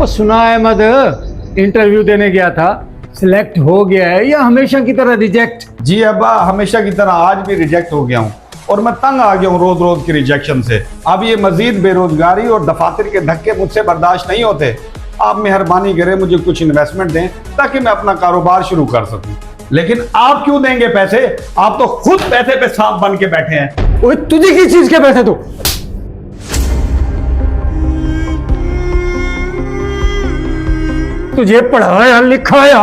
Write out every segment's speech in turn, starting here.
वो सुना अहमद इंटरव्यू देने गया था, सिलेक्ट हो गया है या हमेशा की तरह रिजेक्ट? जी अब्बा, हमेशा की तरह आज भी रिजेक्ट हो गया हूँ और मैं तंग आ गया हूँ रोज रोज की रिजेक्शन से। अब ये मजीद बेरोजगारी और दफातर के धक्के मुझसे बर्दाश्त नहीं होते। आप मेहरबानी करें, मुझे कुछ इन्वेस्टमेंट दें ताकि मैं अपना कारोबार शुरू कर सकूं। लेकिन आप क्यों देंगे पैसे? आप तो खुद पैसे पे सांप बन के बैठे हैं। ओए तुझे किस चीज के पैसे? तू तुझे पढ़ाया लिखाया,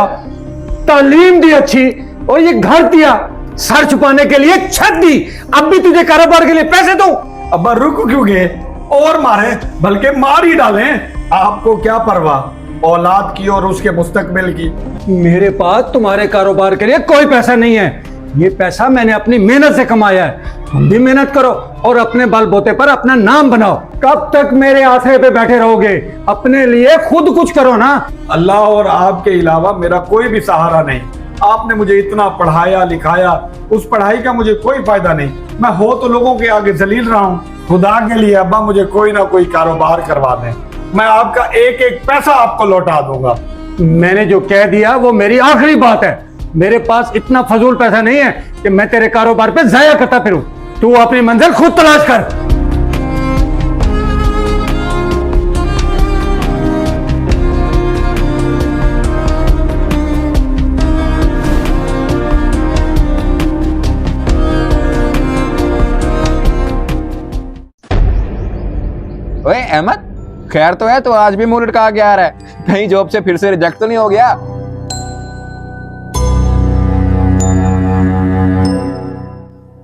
तालीम दी अच्छी, और ये घर दिया, सर छुपाने के लिए छत दी, अब भी तुझे कारोबार के लिए पैसे दूं? अब्बा रुक क्यों गए? और मारे, बल्कि मार ही डालें। आपको क्या परवाह औलाद की और उसके मुस्तकबिल की? मेरे पास तुम्हारे कारोबार के लिए कोई पैसा नहीं है। ये पैसा मैंने अपनी मेहनत से कमाया है। तुम भी मेहनत करो और अपने बलबूते पर अपना नाम बनाओ। कब तक मेरे आसरे पे बैठे रहोगे? अपने लिए खुद कुछ करो ना। अल्लाह और आपके अलावा मेरा कोई भी सहारा नहीं। आपने मुझे इतना पढ़ाया लिखाया, उस पढ़ाई का मुझे कोई फायदा नहीं। मैं हो तो लोगों के आगे जलील रहा हूँ। खुदा के लिए अब्बा मुझे कोई ना कोई कारोबार करवा दें, मैं आपका एक एक पैसा आपको लौटा दूंगा। मैंने जो कह दिया वो मेरी आखिरी बात है। मेरे पास इतना फजूल पैसा नहीं है कि मैं तेरे कारोबार पे जाया करता फिरूं। तू अपनी मंजिल खुद तलाश कर। ओए अहमद, खैर तो है? तो आज भी मुंह लटका के आ रहा है, कहीं जॉब से फिर से रिजेक्ट तो नहीं हो गया?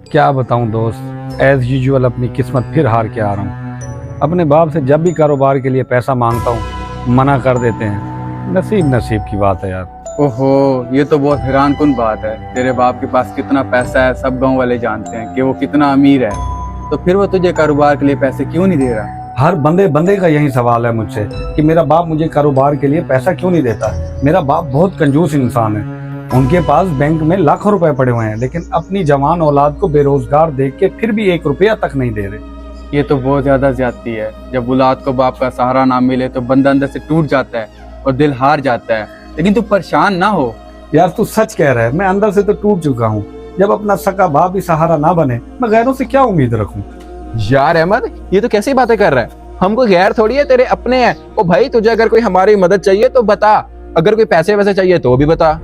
क्या बताऊं दोस्त, एज यूजुअल अपनी किस्मत फिर हार के आ रहा हूं। अपने बाप से जब भी कारोबार के लिए पैसा मांगता हूं मना कर देते हैं। नसीब की बात है यार। ओहो, ये तो बहुत हैरान कुन बात है। तेरे बाप के पास कितना पैसा है सब गांव वाले जानते हैं कि वो कितना अमीर है, तो फिर वो तुझे कारोबार के लिए पैसे क्यों नहीं दे रहा? हर बंदे का यही सवाल है मुझसे कि मेरा बाप मुझे कारोबार के लिए पैसा क्यों नहीं देता। मेरा बाप बहुत कंजूस इंसान है। उनके पास बैंक में लाखों रुपए पड़े हुए हैं, लेकिन अपनी जवान औलाद को बेरोजगार देख के फिर भी 1 रुपया तक नहीं दे रहे। ये तो बहुत ज्यादा ज्यादती है। जब औलाद को बाप का सहारा ना मिले तो बंदा अंदर से टूट जाता है और दिल हार जाता है। लेकिन तू परेशान ना हो यार, तू सच कह रहा है। मैं अंदर से तो टूट चुका हूँ। जब अपना सका बाप ही सहारा ना बने, मैं गैरों से क्या उम्मीद रखूं? यार अहमद, ये तो कैसी बातें कर रहा है? हम कोई गैर थोड़ी है, तेरे अपने हैं। ओ भाई, तुझे अगर कोई हमारी मदद चाहिए तो बता, अगर कोई पैसे वैसे चाहिए तो भी बता।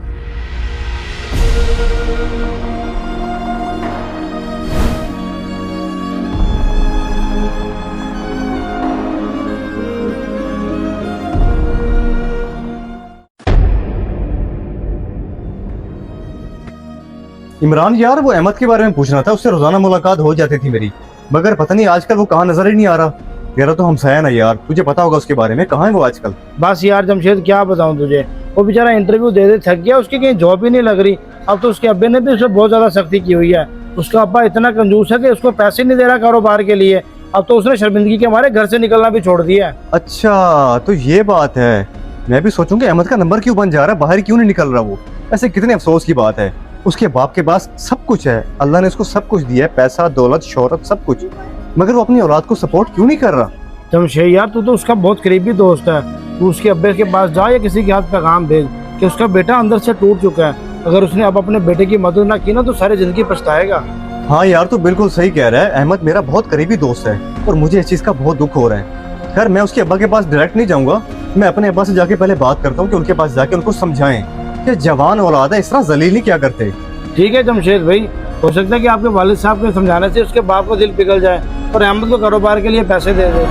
इमरान यार, वो अहमद के बारे में पूछना था। उससे रोजाना मुलाकात हो जाती थी मेरी, मगर पता नहीं आजकल वो कहाँ नजर ही नहीं आ रहा। मेरा तो हमसाया ना यार, तुझे पता होगा उसके बारे में। कहाँ है वो आजकल? बस यार जमशेद, क्या बताऊं तुझे, वो बेचारा इंटरव्यू दे दे थक गया, उसकी कहीं जॉब ही नहीं लग रही। अब तो उसके अब्बे ने भी उससे बहुत ज्यादा सख्ती की हुई है। उसका अब्बा इतना कंजूस है कि उसको पैसे नहीं दे रहा कारोबार के लिए। अब तो उसने शर्मिंदगी के मारे घर से निकलना भी छोड़ दिया है। अच्छा, तो ये बात है। मैं भी सोचूंगा अहमद का नंबर क्यों बन जा रहा है, बाहर क्यों नहीं निकल रहा वो। ऐसे कितने अफसोस की बात है। उसके बाप के पास सब कुछ है, अल्लाह ने उसको सब कुछ दिया है, पैसा दौलत शोहरत सब कुछ, मगर वो अपनी औलाद को सपोर्ट क्यों नहीं कर रहा? जमशेद यार, तू तो उसका बहुत करीबी दोस्त है। तू उसके अब्बे के पास जा या किसी के हाथ पैगाम भेज कि उसका बेटा अंदर से टूट चुका है। अगर उसने अब अपने बेटे की मदद ना की ना तो सारी जिंदगी पछताएगा। हाँ यार, तू बिल्कुल सही कह रहा है। अहमद मेरा बहुत करीबी दोस्त है और मुझे इस चीज का बहुत दुख हो रहा है। खैर, मैं उसके अब्बा के पास डायरेक्ट नहीं जाऊंगा। मैं अपने अब्बा से जाके पहले बात करता हूँ कि उनके पास जाके उनको समझाएं कि जवान औलाद है, इस तरह जलील नहीं क्या करते। ठीक है जमशेद भाई, हो सकता है कि आपके वालिद साहब के समझाने से उसके बाप का दिल पिघल जाए और अहमद को कारोबार के लिए पैसे दे दे।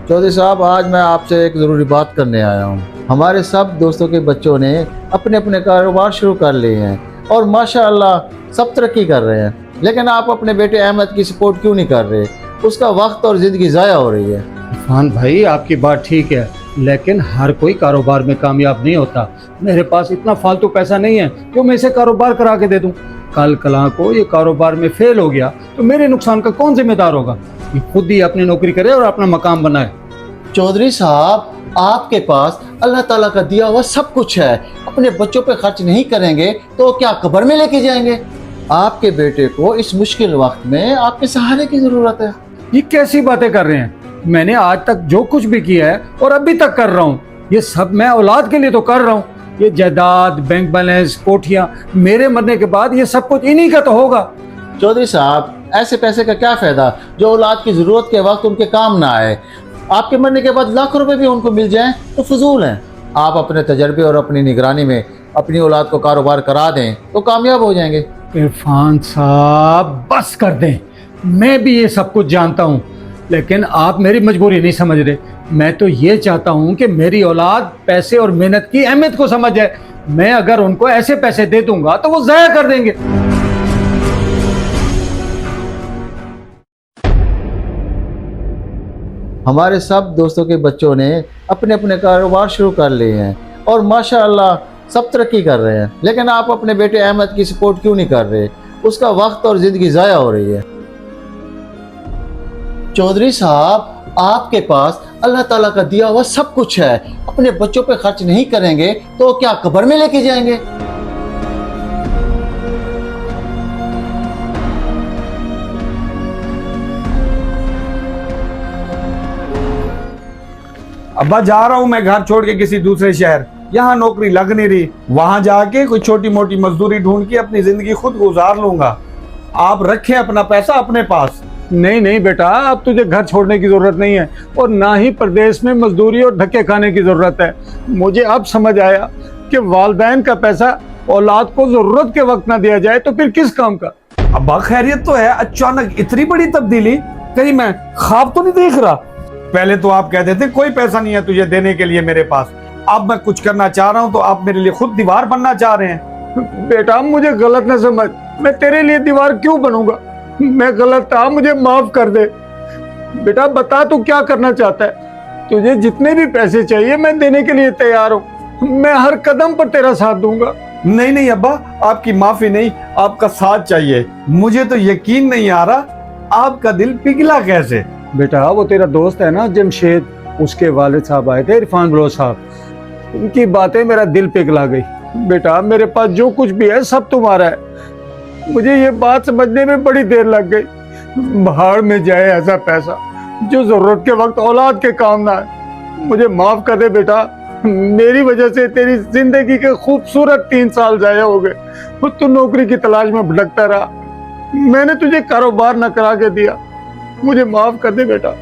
चौधरी साहब, आज मैं आपसे एक ज़रूरी बात करने आया हूँ। हमारे सब दोस्तों के बच्चों ने अपने अपने कारोबार शुरू कर लिए हैं और माशाअल्लाह सब तरक्की कर रहे हैं, लेकिन आप अपने बेटे अहमद की सपोर्ट क्यों नहीं कर रहे? उसका वक्त और ज़िंदगी ज़ाया हो रही है। इरफान भाई, आपकी बात ठीक है, लेकिन हर कोई कारोबार में कामयाब नहीं होता। मेरे पास इतना फालतू पैसा नहीं है जो मैं इसे कारोबार करा के दे दूं। कल कला को ये कारोबार में फेल हो गया तो मेरे नुकसान का कौन जिम्मेदार होगा? ये खुद ही अपनी नौकरी करे और अपना मकाम बनाए। चौधरी साहब, आपके पास अल्लाह ताला का दिया हुआ सब कुछ है। अपने बच्चों पे खर्च नहीं करेंगे तो क्या कब्र में लेके जाएंगे? आपके बेटे को इस मुश्किल वक्त में आपके सहारे की जरूरत है। ये कैसी बातें कर रहे हैं? मैंने आज तक जो कुछ भी किया है और अभी तक कर रहा हूँ, ये सब मैं औलाद के लिए तो कर रहा हूँ। ये जायदाद, बैंक बैलेंस, कोठियां, मेरे मरने के बाद ये सब कुछ इन्हीं का तो होगा। चौधरी साहब, ऐसे पैसे का क्या फायदा जो औलाद की जरूरत के वक्त उनके काम ना आए। आपके मरने के बाद लाखों रुपए भी उनको मिल जाएं तो फजूल हैं। आप अपने तजर्बे और अपनी निगरानी में अपनी औलाद को कारोबार करा दें तो कामयाब हो जाएंगे। इरफान साहब बस कर दें, मैं भी ये सब कुछ जानता हूँ, लेकिन आप मेरी मजबूरी नहीं समझ रहे। मैं तो ये चाहता हूँ कि मेरी औलाद पैसे और मेहनत की अहमियत को समझ जाए। मैं अगर उनको ऐसे पैसे दे दूंगा तो वो ज़ाया कर देंगे। हमारे सब दोस्तों के बच्चों ने अपने अपने कारोबार शुरू कर लिए हैं और माशाअल्लाह सब तरक्की कर रहे हैं, लेकिन आप अपने बेटे अहमद की सपोर्ट क्यों नहीं कर रहे? उसका वक्त और ज़िंदगी ज़ाया हो रही है। चौधरी साहब, आपके पास अल्लाह ताला का दिया हुआ सब कुछ है, अपने बच्चों पे खर्च नहीं करेंगे तो क्या कब्र में लेके जाएंगे? अब्बा जा रहा हूँ मैं घर छोड़ के किसी दूसरे शहर, यहाँ नौकरी लग नहीं रही, वहां जाके कोई छोटी मोटी मजदूरी ढूंढ के अपनी जिंदगी खुद गुजार लूंगा। आप रखें अपना पैसा अपने पास। नहीं नहीं बेटा, अब तुझे घर छोड़ने की जरूरत नहीं है और ना ही प्रदेश में मजदूरी और धक्के खाने की जरूरत है। मुझे अब समझ आया कि वालिदैन का पैसा औलाद को जरूरत के वक्त ना दिया जाए तो फिर किस काम का। अब्बा खैरियत तो है, अचानक इतनी बड़ी तब्दीली, कहीं मैं ख्वाब तो नहीं देख रहा? पहले तो आप कहते थे कोई पैसा नहीं है तुझे देने के लिए मेरे पास, अब मैं कुछ करना चाह रहा हूँ तो आप मेरे लिए खुद दीवार बनना चाह रहे हैं। बेटा मुझे गलत न समझ, मैं तेरे लिए दीवार क्यों बनूंगा? मैं गलत था, मुझे माफ कर दे। बेटा बता तू क्या करना चाहता है? तुझे जितने भी पैसे चाहिए मैं देने के लिए तैयार हूँ, मैं हर कदम पर तेरा साथ दूंगा। नहीं नहीं अब्बा, आपकी माफी नहीं, आपका साथ चाहिए। मुझे तो यकीन नहीं आ रहा आपका दिल पिघला कैसे। बेटा वो तेरा दोस्त है ना जमशेद, उसके वालिद साहब आए थे, इरफान बलोच साहब, उनकी बातें मेरा दिल पिघला गई। बेटा मेरे पास जो कुछ भी है सब तुम्हारा है। मुझे ये बात समझने में बड़ी देर लग गई। भाड़ में जाए ऐसा पैसा जो जरूरत के वक्त औलाद के काम ना आए। मुझे माफ कर दे बेटा, मेरी वजह से तेरी जिंदगी के खूबसूरत 3 साल जाया हो गए। तू नौकरी की तलाश में भटकता रहा, मैंने तुझे कारोबार न करा के दिया। मुझे माफ कर दे बेटा।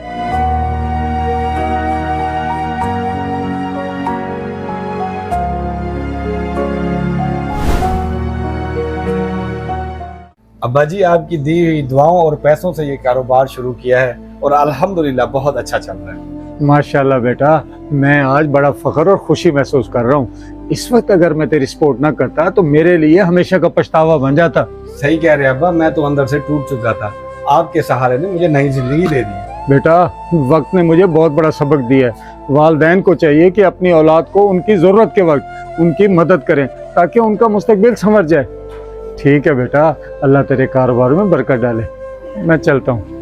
अब्बा जी आपकी दी हुई दुआओं और पैसों से ये कारोबार शुरू किया है और अल्हम्दुलिल्लाह बहुत अच्छा चल रहा है। माशाल्लाह बेटा, मैं आज बड़ा फख्र और खुशी महसूस कर रहा हूँ। इस वक्त अगर मैं तेरी सपोर्ट ना करता तो मेरे लिए हमेशा का पछतावा बन जाता। सही कह रहे अब्बा, मैं तो अंदर से टूट चुका था, आपके सहारे ने मुझे नई जिंदगी दे दी। बेटा वक्त ने मुझे बहुत बड़ा सबक दिया है। वालिदैन को चाहिए कि अपनी औलाद को उनकी ज़रूरत के वक्त उनकी मदद करें ताकि उनका मुस्तकबिल संवर जाए। ठीक है बेटा, अल्लाह तेरे कारोबार में बरकत डाले। मैं चलता हूँ।